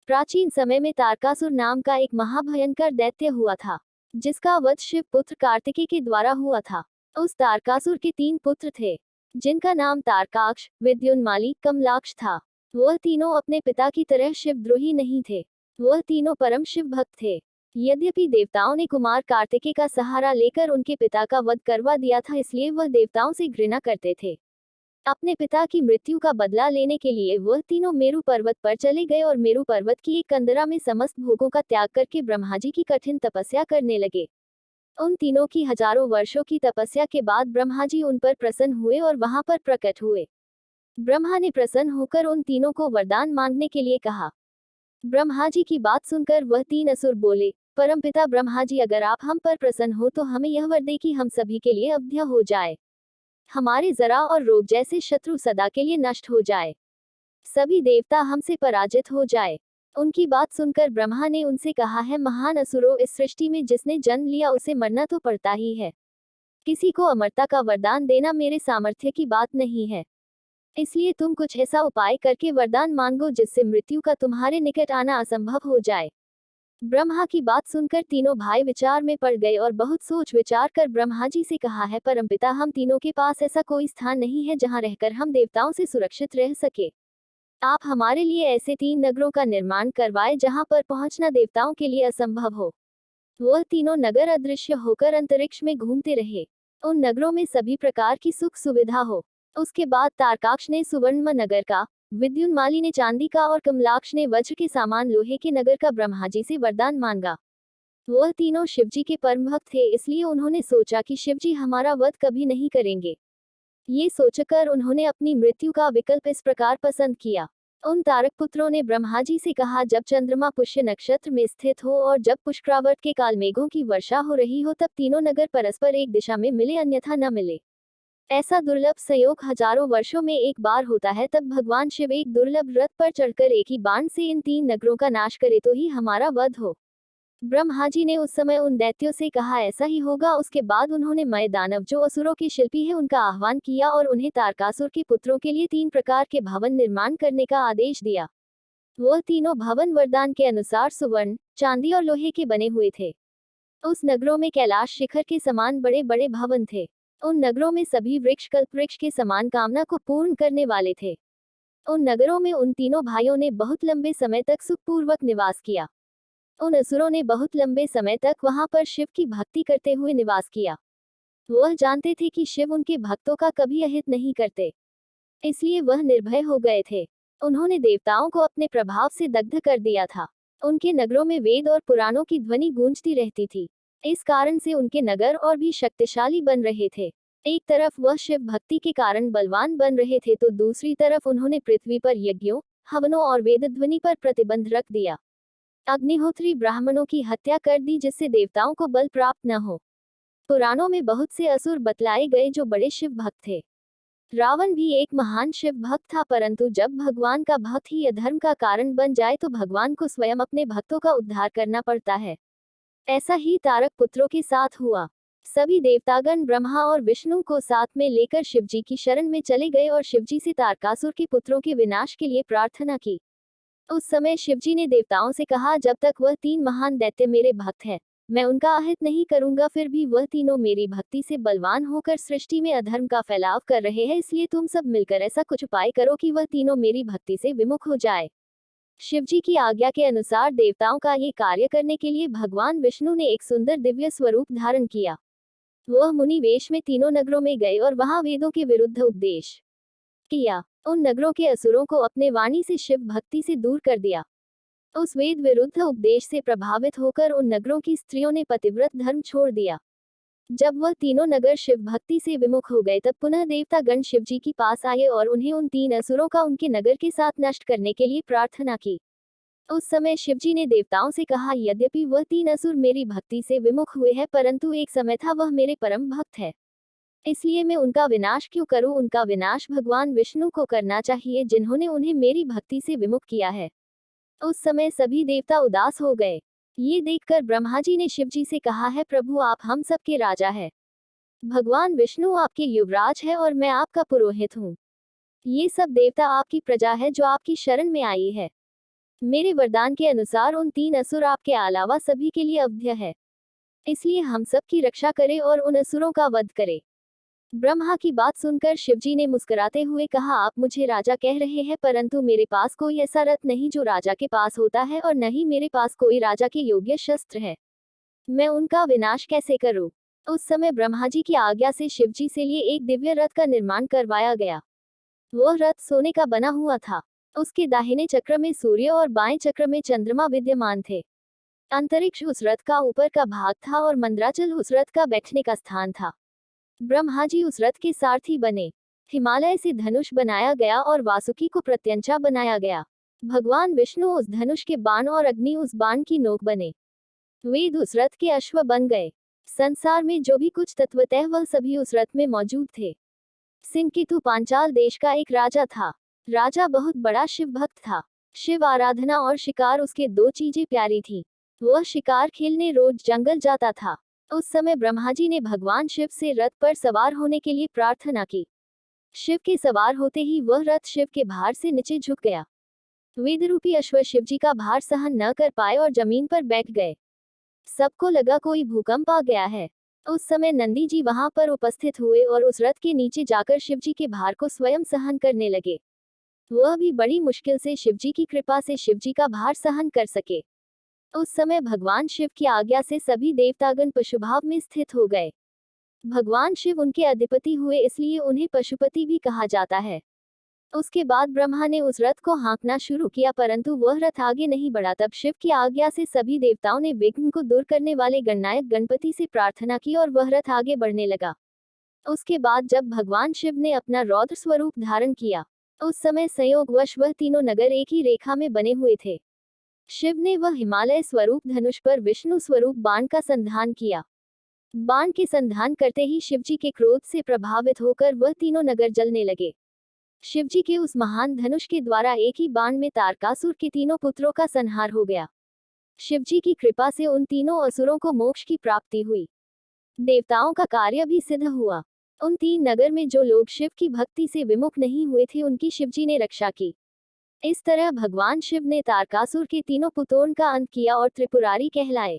प्राचीन समय में तारकासुर नाम का एक महाभयंकर दैत्य हुआ था, जिसका वध शिव पुत्र कार्तिकेय के द्वारा हुआ था। उस तारकासुर के 3 पुत्र थे, जिनका नाम तारकाक्ष, विद्युन्माली, कमलाक्ष था। वह तीनों अपने पिता की तरह शिवद्रोही नहीं थे। वह तीनों परम शिव भक्त थे। यद्यपि देवताओं ने कुमार कार्तिकेय का सहारा लेकर उनके पिता का वध करवा दिया था, इसलिए वह देवताओं से घृणा करते थे। अपने पिता की मृत्यु का बदला लेने के लिए वह तीनों मेरु पर्वत पर चले गए और मेरु पर्वत की एक कंदरा में समस्त भोगों का त्याग करके ब्रह्मा जी की कठिन तपस्या करने लगे। उन तीनों की हजारों वर्षों की तपस्या के बाद ब्रह्मा जी उन पर प्रसन्न हुए और वहां पर प्रकट हुए। ब्रह्मा ने प्रसन्न होकर उन तीनों को वरदान मांगने के लिए कहा। ब्रह्मा जी की बात सुनकर वह 3 असुर बोले, परमपिता ब्रह्मा जी, अगर आप हम पर प्रसन्न हो तो हमें यह वर दे कि हम सभी के लिए अवध्य हो जाए, हमारे जरा और रोग जैसे शत्रु सदा के लिए नष्ट हो जाए, सभी देवता हमसे पराजित हो जाए। उनकी बात सुनकर ब्रह्मा ने उनसे कहा है, महान असुरों, इस सृष्टि में जिसने जन्म लिया उसे मरना तो पड़ता ही है। किसी को अमरता का वरदान देना मेरे सामर्थ्य की बात नहीं है। इसलिए तुम कुछ ऐसा उपाय करके वरदान मांगो जिससे मृत्यु का तुम्हारे निकट आना असंभव हो जाए। ब्रह्मा की बात सुनकर तीनों भाई विचार में पड़ गए और बहुत सोच विचार कर ब्रह्मा जी से कहा है, परमपिता, हम तीनों के पास ऐसा कोई स्थान नहीं है जहां रहकर हम देवताओं से सुरक्षित रह सके। आप हमारे लिए ऐसे 3 नगरों का निर्माण करवाए जहां पर पहुंचना देवताओं के लिए असंभव हो। वह तीनों नगर अदृश्य होकर अंतरिक्ष में घूमते रहे। उन नगरों में सभी प्रकार की सुख सुविधा हो। उसके बाद तारकाक्ष ने सुवर्णम नगर का, विद्युन्माली ने चांदी का और कमलाक्ष ने वज्र के सामान लोहे के नगर का ब्रह्मा जी से वरदान मांगा। वह तीनों शिवजी के परम भक्त थे, इसलिए उन्होंने सोचा कि शिवजी हमारा वध कभी नहीं करेंगे। ये सोचकर उन्होंने अपनी मृत्यु का विकल्प इस प्रकार पसंद किया। उन तारक पुत्रों ने ब्रह्मा जी से कहा, जब चंद्रमा पुष्य नक्षत्र में स्थित हो और जब पुष्करावत के काल मेघों की वर्षा हो रही हो, तब तीनों नगर परस्पर एक दिशा में मिले, अन्यथा न मिले। ऐसा दुर्लभ संयोग हजारों वर्षों में एक बार होता है। तब भगवान शिव एक दुर्लभ रथ पर चढ़कर एक ही बाण से इन 3 नगरों का नाश करे तो ही हमारा वध हो। ब्रह्मा जी ने उस समय उन दैत्यों से कहा, ऐसा ही होगा। उसके बाद उन्होंने मय दानव, जो असुरों के शिल्पी है, उनका आह्वान किया और उन्हें तारकासुर के पुत्रों के लिए 3 प्रकार के भवन निर्माण करने का आदेश दिया। वह तीनों भवन वरदान के अनुसार सुवर्ण, चांदी और लोहे के बने हुए थे। उस नगरों में कैलाश शिखर के समान बड़े बड़े भवन थे। उन नगरों में सभी वृक्ष कल्पवृक्ष के समान कामना को पूर्ण करने वाले थे। उन नगरों में उन तीनों भाइयों ने बहुत लंबे समय तक सुखपूर्वक निवास किया। उन असुरों ने बहुत लंबे समय तक वहां पर शिव की भक्ति करते हुए निवास किया। वह जानते थे कि शिव उनके भक्तों का कभी अहित नहीं करते, इसलिए वह निर्भय हो गए थे। उन्होंने देवताओं को अपने प्रभाव से दग्ध कर दिया था। उनके नगरों में वेद और पुराणों की ध्वनि गूंजती रहती थी। इस कारण से उनके नगर और भी शक्तिशाली बन रहे थे। एक तरफ वह शिव भक्ति के कारण बलवान बन रहे थे, तो दूसरी तरफ उन्होंने पृथ्वी पर यज्ञों, हवनों और वेद ध्वनि पर प्रतिबंध रख दिया। अग्निहोत्री ब्राह्मणों की हत्या कर दी, जिससे देवताओं को बल प्राप्त न हो। पुराणों में बहुत से असुर बतलाए गए जो बड़े शिव भक्त थे। रावण भी एक महान शिव भक्त था, परंतु जब भगवान का भक्त ही अधर्म का कारण बन जाए तो भगवान को स्वयं अपने भक्तों का उद्धार करना पड़ता है। ऐसा ही तारक पुत्रों के साथ हुआ। सभी देवतागण ब्रह्मा और विष्णु को साथ में लेकर शिवजी की शरण में चले गए और शिवजी से तारकासुर के पुत्रों के विनाश के लिए प्रार्थना की। उस समय शिवजी ने देवताओं से कहा, जब तक वह 3 महान दैत्य मेरे भक्त हैं, मैं उनका अहित नहीं करूंगा। फिर भी वह तीनों मेरी भक्ति से बलवान होकर सृष्टि में अधर्म का फैलाव कर रहे हैं, इसलिए तुम सब मिलकर ऐसा कुछ उपाय करो कि वह तीनों मेरी भक्ति से विमुख हो जाए। शिवजी की आज्ञा के अनुसार देवताओं का ये कार्य करने के लिए भगवान विष्णु ने एक सुंदर दिव्य स्वरूप धारण किया। वह मुनि वेश में तीनों नगरों में गए और वहां वेदों के विरुद्ध उपदेश किया। उन नगरों के असुरों को अपने वाणी से शिव भक्ति से दूर कर दिया। उस वेद विरुद्ध उपदेश से प्रभावित होकर उन नगरों की स्त्रियों ने पतिव्रत धर्म छोड़ दिया। जब वह तीनों नगर शिव भक्ति से विमुख हो गए, तब पुनः देवता गण शिवजी के पास आए और उन्हें उन 3 असुरों का उनके नगर के साथ नष्ट करने के लिए प्रार्थना की। उस समय शिवजी ने देवताओं से कहा, यद्यपि वह 3 असुर मेरी भक्ति से विमुख हुए हैं, परंतु एक समय था वह मेरे परम भक्त है, इसलिए मैं उनका विनाश क्यों करूं। उनका विनाश भगवान विष्णु को करना चाहिए, जिन्होंने उन्हें मेरी भक्ति से विमुख किया है। उस समय सभी देवता उदास हो गए। ये देखकर ब्रह्मा जी ने शिवजी से कहा है, प्रभु, आप हम सबके राजा है। भगवान विष्णु आपके युवराज है और मैं आपका पुरोहित हूँ। ये सब देवता आपकी प्रजा है जो आपकी शरण में आई है। मेरे वरदान के अनुसार उन 3 असुर आपके अलावा सभी के लिए अवध्य है। इसलिए हम सब की रक्षा करें और उन असुरों का वध करें। ब्रह्मा की बात सुनकर शिवजी ने मुस्कुराते हुए कहा, आप मुझे राजा कह रहे हैं, परंतु मेरे पास कोई ऐसा रथ नहीं जो राजा के पास होता है, और न ही मेरे पास कोई राजा के योग्य शस्त्र है। मैं उनका विनाश कैसे करूं? उस समय ब्रह्मा जी की आज्ञा से शिवजी से लिए एक दिव्य रथ का निर्माण करवाया गया। वह रथ सोने का बना हुआ था। उसके दाहिने चक्र में सूर्य और बाएं चक्र में चंद्रमा विद्यमान थे। अंतरिक्ष उस रथ का ऊपर का भाग था और मंद्राचल उस रथ का बैठने का स्थान था। ब्रह्मा जी उस रथ के सारथी बने। हिमालय से धनुष बनाया गया और वासुकी को प्रत्यंचा बनाया गया। भगवान विष्णु उस धनुष के बाण और अग्नि उस बाण की नोक बने। वेद उस रथ के अश्व बन गए। संसार में जो भी कुछ तत्वतः वह सभी उस रथ में मौजूद थे। सिंकितु पांचाल देश का एक राजा था। राजा बहुत बड़ा शिव भक्त था। शिव आराधना और शिकार उसके दो चीजें प्यारी थी। वह शिकार खेलने रोज जंगल जाता था। उस समय ब्रह्मा जी ने भगवान शिव से रथ पर सवार होने के लिए प्रार्थना की। शिव के सवार होते ही वह रथ शिव के भार से नीचे झुक गया। वेदरूपी अश्व शिवजी का भार सहन न कर पाए और जमीन पर बैठ गए। सबको लगा कोई भूकंप आ गया है। उस समय नंदी जी वहां पर उपस्थित हुए और उस रथ के नीचे जाकर शिवजी के भार को स्वयं सहन करने लगे। वह भी बड़ी मुश्किल से शिवजी की कृपा से शिवजी का भार सहन कर सके। उस समय भगवान शिव की आज्ञा से सभी देवतागण पशुभाव में स्थित हो गए। भगवान शिव उनके अधिपति हुए, इसलिए उन्हें पशुपति भी कहा जाता है। उसके बाद ब्रह्मा ने उस रथ को हाँकना शुरू किया, परंतु वह रथ आगे नहीं बढ़ा। तब शिव की आज्ञा से सभी देवताओं ने विघ्न को दूर करने वाले गणनायक गणपति से प्रार्थना की और वह रथ आगे बढ़ने लगा। उसके बाद जब भगवान शिव ने अपना रौद्र स्वरूप धारण किया, उस समय संयोगवश वह तीनों नगर एक ही रेखा में बने हुए थे। शिव ने वह हिमालय स्वरूप धनुष पर विष्णु स्वरूप बाण का संधान किया। बाण के संधान करते ही शिवजी के क्रोध से प्रभावित होकर वह तीनों नगर जलने लगे। शिवजी के उस महान धनुष के द्वारा एक ही बाण में तारकासुर के तीनों पुत्रों का संहार हो गया। शिवजी की कृपा से उन तीनों असुरों को मोक्ष की प्राप्ति हुई। देवताओं का कार्य भी सिद्ध हुआ। उन 3 नगर में जो लोग शिव की भक्ति से विमुख नहीं हुए थे, उनकी शिवजी ने रक्षा की। इस तरह भगवान शिव ने तारकासुर के तीनों पुत्रों का अंत किया और त्रिपुरारी कहलाए।